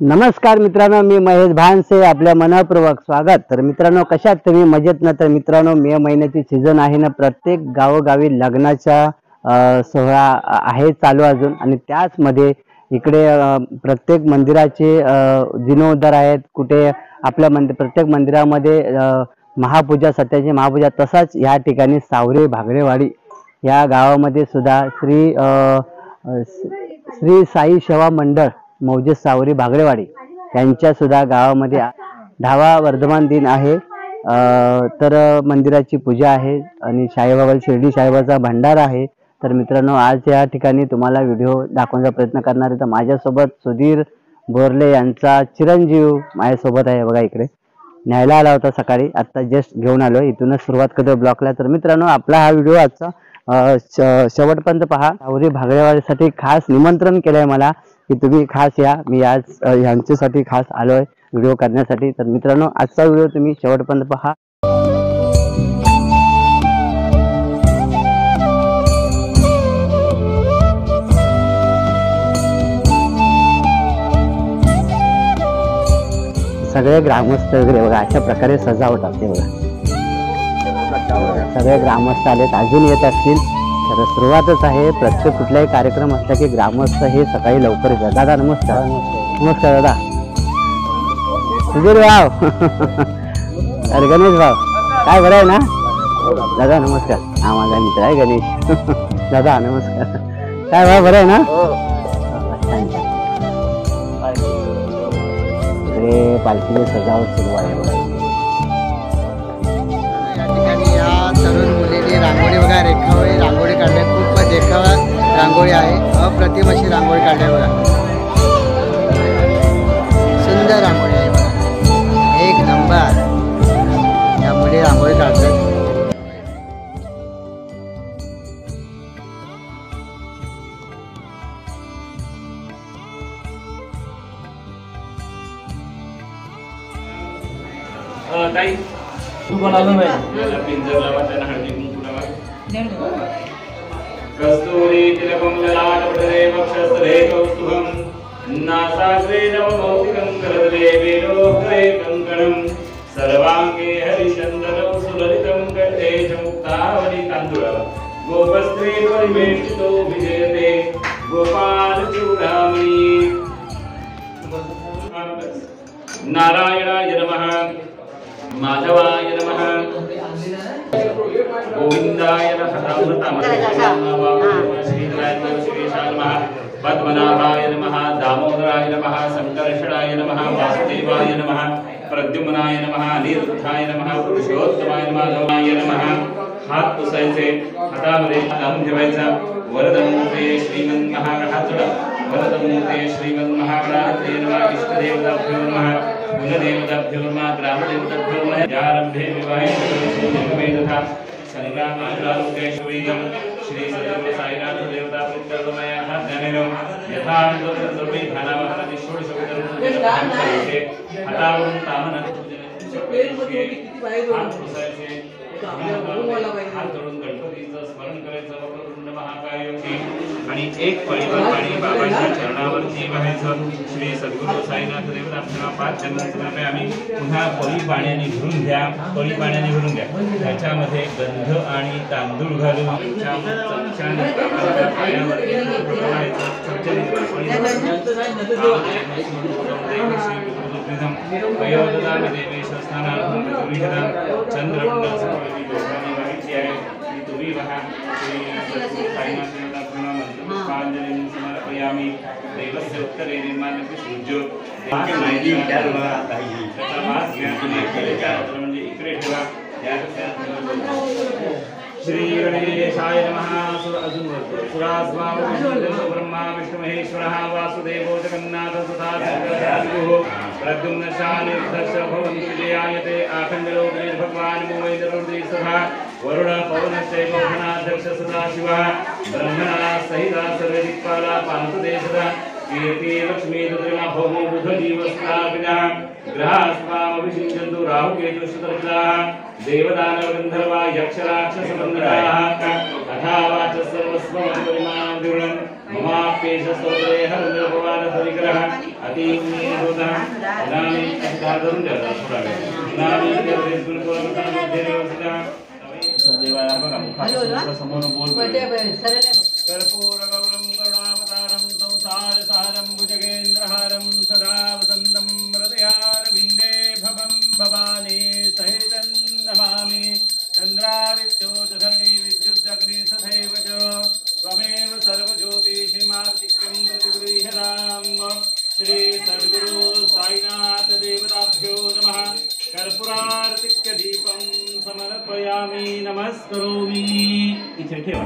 नमस्कार मित्रांनो, मी महेश भानसे, आपल्या मनपूर्वक स्वागत। तर मित्रांनो, कशात तुम्ही मजेत ना? तर मित्रांनो, मे महिन्याची सीझन आहे ना, प्रत्येक गावोगावी लग्नाचा सोहळा आहे चालू अजून, आणि त्याच मध्ये इकडे प्रत्येक मंदिराचे जीर्णोद्धार आहेत। कुठे आपल्या प्रत्येक मंदिरामध्ये महापूजा, सत्याची महापूजा, तसाच या ठिकाणी सावरे भागरेवाडी या गावामध्ये सुद्धा श्री साई सेवा मंडळ मौजे सावरी भागरेवाडी यांच्या सुद्धा गावामध्ये 10वा वर्धमान दिन आहे। तर मंदिराची पूजा आहे आणि साईबाबा शिर्डी साईबाबाचा भंडारा आहे। तर मित्रांनो, आज या ठिकाणी तुम्हाला व्हिडिओ दाखवण्याचा प्रयत्न करणार आहे। तर माझ्यासोबत सुधीर बोरले यांचा चिरंजीव माझ्यासोबत आहे। बघा, इकडे न्यायला आला होता सकाळी, आता जस्ट घेऊन आलो। इथूनच सुरुवात करतो ब्लॉगला। तर मित्रांनो, आपला हा व्हिडिओ आजचा शेवटपर्यंत पहा। सावरी भागरेवाडीसाठी खास निमंत्रण केलंय मला की तुम्ही खास या। मी आज यांच्यासाठी खास आलोय व्हिडिओ करण्यासाठी। तर मित्रांनो, आजचा व्हिडिओ तुम्ही शेवटपर्यंत पहा। सगळे ग्रामस्थ वगैरे बघा, अशा प्रकारे सजावट असते बघा। सगळे ग्रामस्थ आलेत, अजून येत असतील। तर सुरुवातच आहे। प्रत्येक कुठलाही कार्यक्रम असला की ग्रामस्थ हे सकाळी लवकर येतात। दादा नमस्कार। नमस्कार दादा। सुधीर भाव अरे गणेश भाव, काय बरं आहे ना दादा? नमस्कार। हा माझा मित्र आहे गणेश। दादा नमस्कार। काय भाव, बरं आहे ना? इकडे पालखीची सजावट सुरू आहे बघा। या ठिकाणी या तरुण मुलीने रांगोळी बघा, रेखावळी रांगोळी काढली, खूप देखावा रांगोळी आहे। अप्रतिम अशी रांगोळी काढली बघा, सुंदर रांगोळी आहे बघा, एक नंबर। या मुली रांगोळी काढतात। ताई तू बोलावलं नाही पिंजर लावा, त्यांना हळदी कुंकू लावा। कस्तुरी तिलकं ललाटपटले वक्षस्थले कौस्तुभं नासाग्रे नवमौक्तिकं करदले वेणोग्रे कङ्कणं सर्वाङ्गे हरिचन्दनं सुललितं कंठे च मुक्तावली तांदूळ गोपस्त्रे परिवेष्टितो विजयते गोपालचूडामणि। नारायणाय नमः, माधवाय नमः, गोविंदाय नमः, पद्मनाभाय नमः, दामोदराय नमः, संकर्षणाय नमः, वासुदेवाय नमः, प्रद्युम्नाय नमः, अनिरुद्धाय नमः, पुरुषोत्तमाय नमः। हात पुसायचे, हातामध्ये लावून ठेवायचा। वरदमूर्ते श्रीमन्महागणाधिपते वरदमूर्ते श्रीमन्महागणाधिपते नमः। इष्टदेवताभ्यो नमः, कुलदेवताभ्यो नमः, ग्रामदेवताभ्यो नमः। यारंभे विवाहे निर्वेदथा संग्रामानुरालोकेश्वरीयं श्री सद्गुरु साईनाथ देवता प्रीत्यर्थमयाः ज्ञानेन यथा सर्वे ध्यानावहरति षोडशोपचारे हतावरून तामन हात जोडून गणपतीचं स्मरण करायचं, वक्रतुंड महाकाय योगी, आणि एक पळीवर पाणी बाबांच्या चरणावरती वाहायचं। श्री सद्गुरु साईनाथ देवता आपल्याला 5 जन्मांतराने आम्ही पुन्हा पळी पाण्याने भरून घ्या, पळी पाण्याने भरून घ्या। त्याच्यामध्ये गंध आणि तांदूळ घालून चमच्याने बाबांच्या पायावरती वाहायचं। चंद्रमंडल सर्व लोकांनी माहिती आहे की तुम्ही वहा श्री सद्गुरु साईनाथ देवता पुन्हा मंत्रपुष्पांजलीं समर्पयामि। देवस्य उत्तरे निर्माणस्य सूर्यो माहिती विचारला ताई, त्याचा मास घ्या तुम्ही म्हणजे इकडे ठेवा। श्री गणेशाय नमः। सुरास्वाम ब्रह्मा विष्णु महेश्वरः वासुदेवो जगन्नाथ सुधा प्रद्युम्नशानिर्दश भवन्तु विजयायते। आखण्डलो भगवान् मोहितरुद्री सभा वरुण पवनश्चैव गणाध्यक्ष सदाशिवः ब्रह्मणा सहिता सर्वे दिक्पाला पान्तु देशदा श्रीयते लक्ष्मी तद्रमा भौमो बुधजीवस्तापिनः ग्रहास्वामभिषिञ्चन्तु राहुकेतुश्चतुर्ग्रहाः देवदानवगन्धर्वा यक्षराक्षसवन्दनाः अथा वाचः सर्वस्वं परिमां विवृणन् ममाप्येषस्तोत्रे हरनिर्भवानहरिकरः अतीन्द्रियभूतः नामी अष्टादं जगत्पुराणे नामी जगदेश्वरपुरमतामध्येवसितः सदेवाया बघा मुखाच्या समोर बोल कर्पूरगौरं करुणावतारं संसारसारं भुजगेन्द्रहारं सदा वसन्तं हृदयारविन्दे भवं भवानी सहितं नमामि चन्द्रादित्योतधर्णी विद्युदग्नि तथैव च त्वमेव सर्वज्योतिषिमार्तिक्यं प्रतिगृह्यताम् श्री सद्गुरु साईनाथ देवताभ्यो नमः कर्पूरार्तिक्यदीपं समर्पयामि नमस्करोमि इथे ठेवा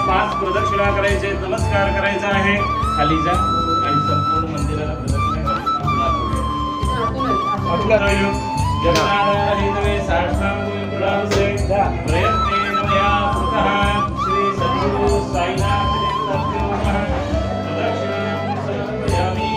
5 प्रदक्षिणा करायचे नमस्कार करायचा आहे खाली जा आणि संपूर्ण मंदिराला प्रदक्षिणा करायची जगन्नाथारितवे साष्टांगुरुडांसे प्रयत्नेन मया कृतः श्री सद्गुरु साईनाथ देवताभ्यो नमः प्रदक्षिणां समर्पयामि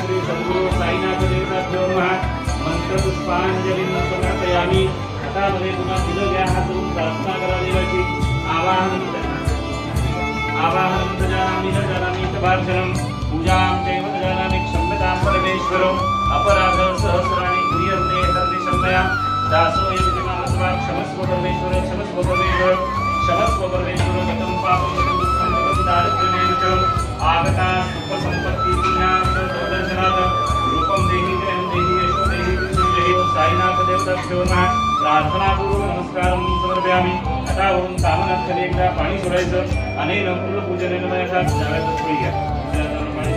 श्री सद्गुरु साईनाथ देवताभ्यो नमः मंत्रपुष्पांजलिं समर्पयामि आता मध्ये पुन्हा फुलं घ्या हातून प्रार्थना करा देवाची आवाहनं जानामि तवार्चनं पूजां चैव जानामि क्षम्यतां परमेश्वरो अपराध सहस्राणि क्रियन्ते हर्निशं मया दासोऽयमिति मामस्वा क्षमस्व परमेश्वर गतं पापं गतं दुःखं गतं दारिद्र्यमेव च आगता सुखसंपत्ति दर्शनाथ रूपं देहि जयं देहि यशो देहि देहि साईनाथ देवताभ्यो नमः प्रार्थनापूर्वक नमस्कारं समर्पयामि आता वरून कामनास्थळी एकदा पाणी सोडायचं अनेन फुलपूजनेन मया जागाचं सोयी घ्या पाणी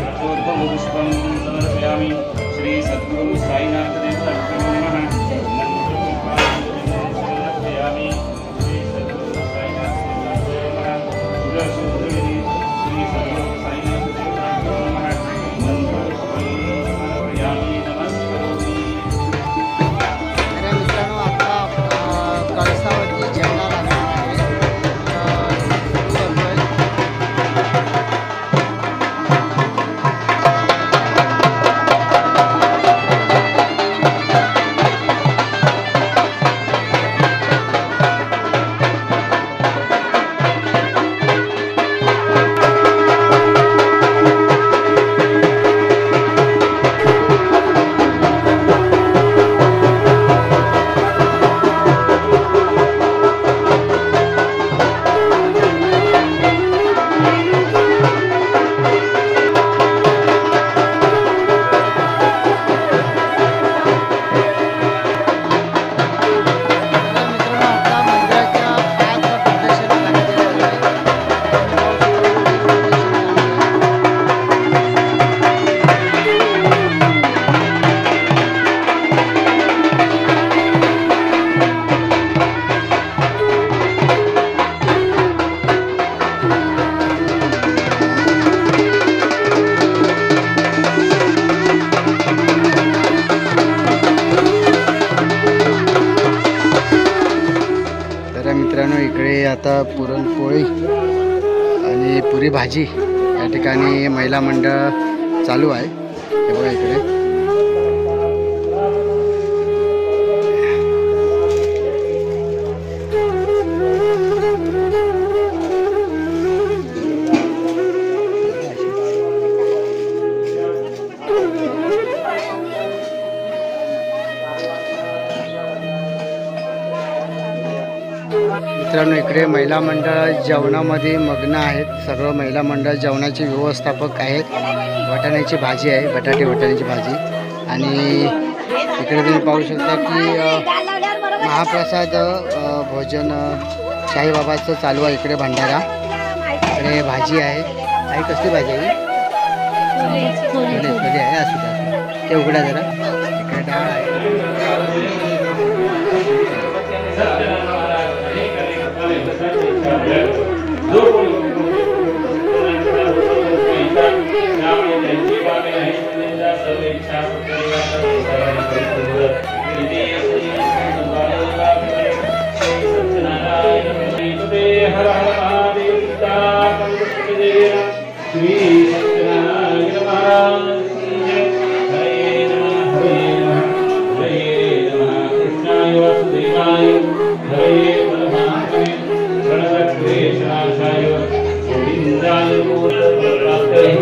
पुष्पं समर्पयामि श्री सद्गुरु साईनाथ देवताभ्यो नमः समर्पयामि श्री सद्गुरु साईनाथ देवताभ्यो नमः श्री सद्गुरु आता पुरणपोळी आणि पुरी भाजी या ठिकाणी महिला मंडळ चालू आहे. हे बघा इकडे मित्रांनो, इकडे महिला मंडळ जेवणामध्ये मग्न आहेत. सगळं महिला मंडळ जेवणाचे व्यवस्थापक आहेत. वाटाण्याची भाजी आहे, बटाट्याची भाजी. आणि इकडे तुम्ही पाहू शकता की महाप्रसाद भोजन साईबाबाचं चालू आहे. इकडे भंडारा, इकडे भाजी आहे. आई कसली भाजी आहे? छोले आहे. असू द्या, ते उघडा जरा. हे डाळ आहे. सत्यनारायण महाराज अनेक अनेक जो कोणी त्यामुळे त्यांची बाबी नाही त्यांच्या सर्व इच्छा हर हर महादेव श्री सत्यनारायण महाराज हरे नमः हरे नमः कृष्णाय वासुदेवाय हरे परमात्मने प्रणतक्लेशनाशाय गोविन्दाय गोविन्दप्राप्तये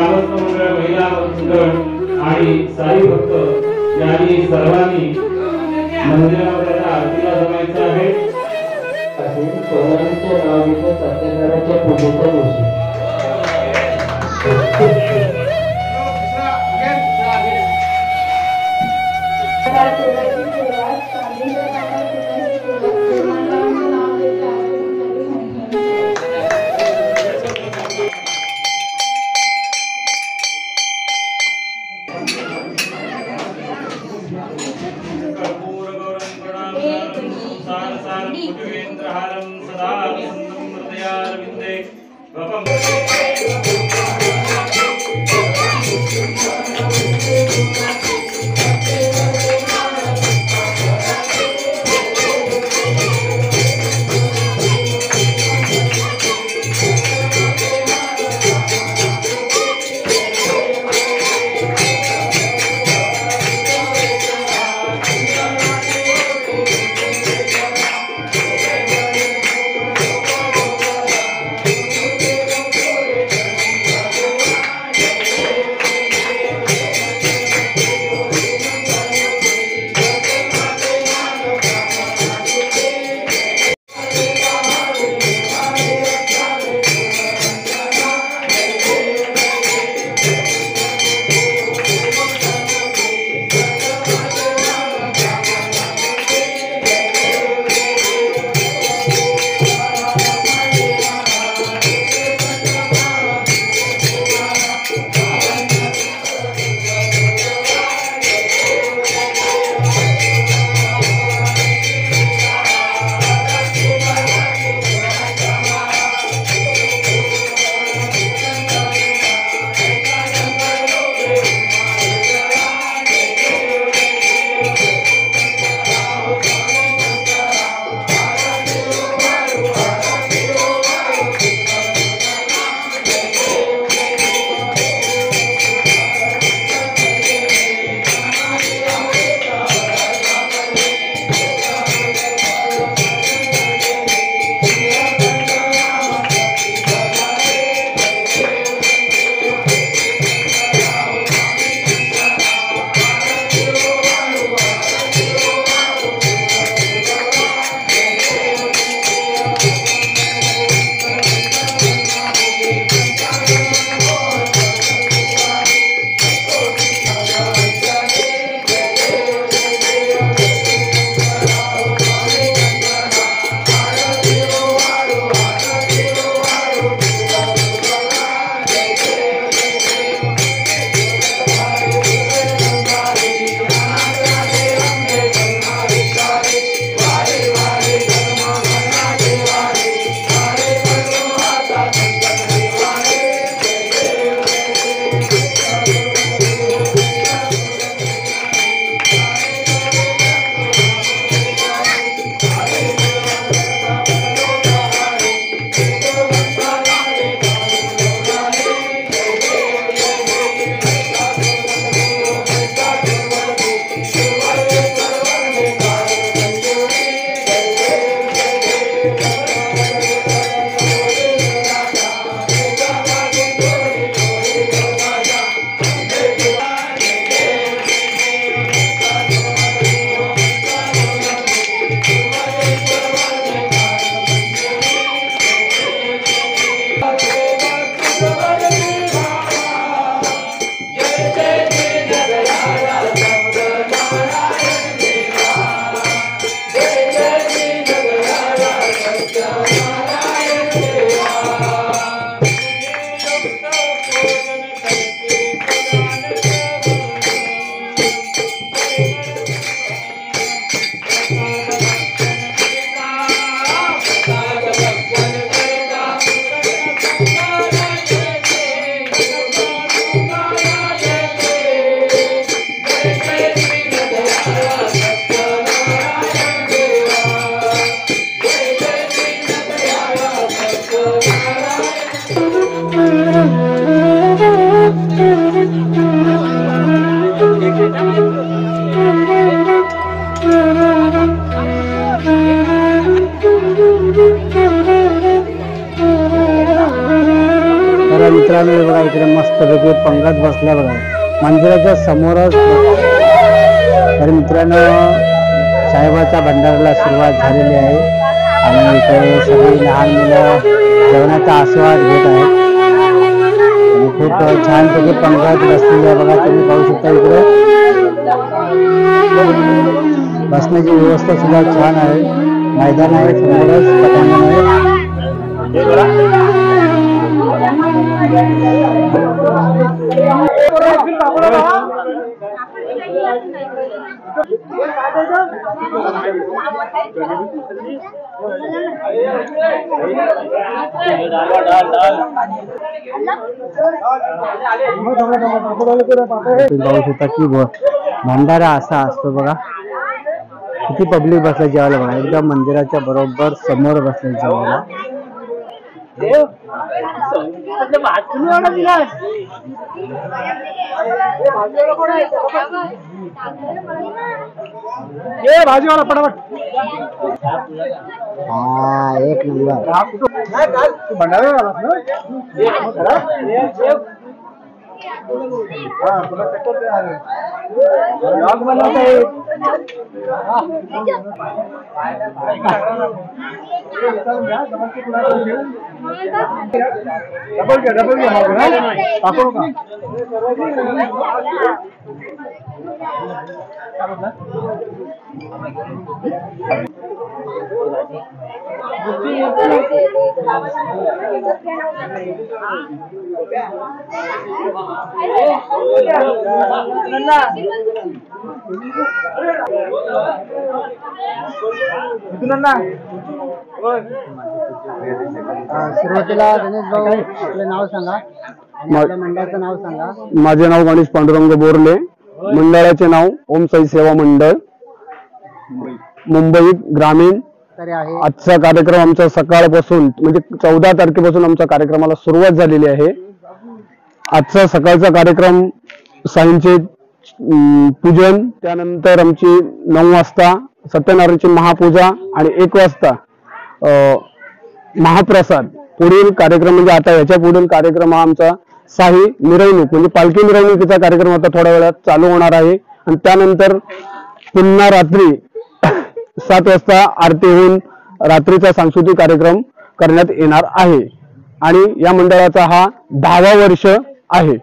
महिला आणि साई भक्त यांनी सर्वांनी मंदिरामध्ये आरतीला जमायचं आहे. सोनालीच्या नावाच्या सत्यनारायणच्या पूजेच्या दिवशी मित्रांनो हे बघा इकडे मस्तपैकी पंगत बसल्या बघा मंदिराच्या समोरच. तर मित्रांनो साईबाबाच्या भंडाराला सुरुवात झालेली आहे आणि इथे सगळी लहान मुलं जेवणाचा आस्वाद घेत आहेत आणि खूप छानपैकी पंगत बसलेली आहे बघा. तुम्ही पाहू शकता इकडे बसण्याची व्यवस्था सुद्धा छान आहे. मैदान आहे समोरच पटांगण आहे. जाऊ शकता की भंडारा असा असतो बघा. किती पब्लिक बसला जेवायला बघा. एकदम मंदिराच्या बरोबर समोर बसले जेवायला. भाजीवाला पटापट. हा एक नंबर. सुरुवातीला गणेश भाऊ आपलं नाव सांगा आणि आपल्या मंडळाचं नाव सांगा. माझे नाव गणेश पांडुरंग बोरले. मंडळाचे नाव ओम साई सेवा मंडळ मुंबई ग्रामीण. आहे आजचा कार्यक्रम आमचा सकाळपासून म्हणजे 14 तारखेपासून आमच्या कार्यक्रमाला सुरुवात झालेली आहे. आजचा सकाळचा कार्यक्रम साईंचे पूजन, त्यानंतर आमची 9 वाजता सत्यनारायणची महापूजा आणि 1 वाजता महाप्रसाद. पुढील कार्यक्रम म्हणजे आता याच्या पुढील कार्यक्रम हा आमचा साई मिरवणूक म्हणजे पालखी मिरवणुकीचा कार्यक्रम आता थोड्या वेळात चालू होणार आहे आणि त्यानंतर पुन्हा रात्री 7 वाजता आरती होऊन रात्रीचा सांस्कृतिक कार्यक्रम करण्यात येणार आहे आणि या मंडळाचा हा 10वा वर्ष आहे.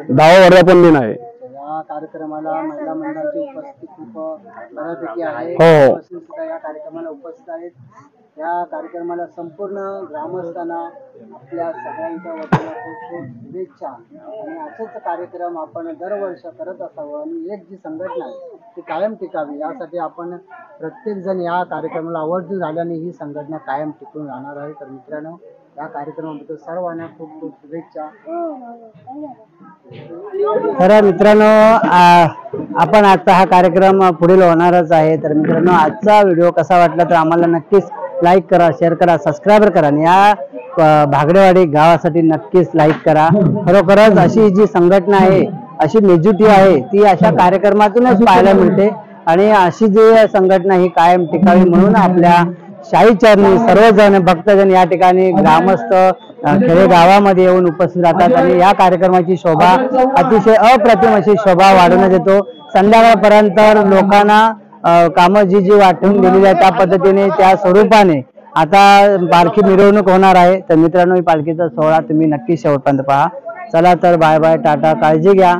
10वा वर्धापन दिन आहे. या कार्यक्रमाला महिला मंडळाची उपस्थिती खूप बऱ्यापैकी आहे. हो. या कार्यक्रमाला उपस्थित आहेत. या कार्यक्रमाला संपूर्ण ग्रामस्थांना आपल्या सगळ्यांच्या वतीनं खूप खूप शुभेच्छा आणि असेच कार्यक्रम आपण दरवर्षी करत असावं आणि एक जी संघटना आहे ती कायम टिकावी यासाठी आपण प्रत्येकजण या कार्यक्रमाला आवर्जून झाल्याने ही संघटना कायम टिकून राहणार आहे. तर मित्रांनो या कार्यक्रमाबद्दल सर्वांना खूप खूप शुभेच्छा. तर मित्रांनो आपण आजचा हा कार्यक्रम पुढील होणारच आहे. तर मित्रांनो आजचा व्हिडिओ कसा वाटला तर आम्हाला नक्कीच लाईक करा, शेअर करा, सबस्क्राईब करा आणि या भागडेवाडी गावासाठी नक्कीच लाईक करा. खरोखरच अशी जी संघटना आहे, अशी मेजॉरिटी आहे ती अशा कार्यक्रमातूनच पाहायला मिळते आणि अशी जी संघटना ही कायम टिकावी म्हणून आपल्या शाही चरणी सर्वजण भक्तजन या ठिकाणी ग्रामस्थ खेडे गावामध्ये येऊन उपस्थित राहतात आणि या कार्यक्रमाची शोभा अतिशय अप्रतिम अशी शोभा वाढवण्यात येतो. संध्याकाळपर्यंत लोकांना कामं जी वाटून दिलेली आहे त्या पद्धतीने त्या स्वरूपाने आता पालखी मिरवणूक होणार आहे. तर मित्रांनो ही पालखीचा सोहळा तुम्ही नक्की शेवटपर्यंत पहा. चला तर बाय बाय, टाटा, काळजी घ्या.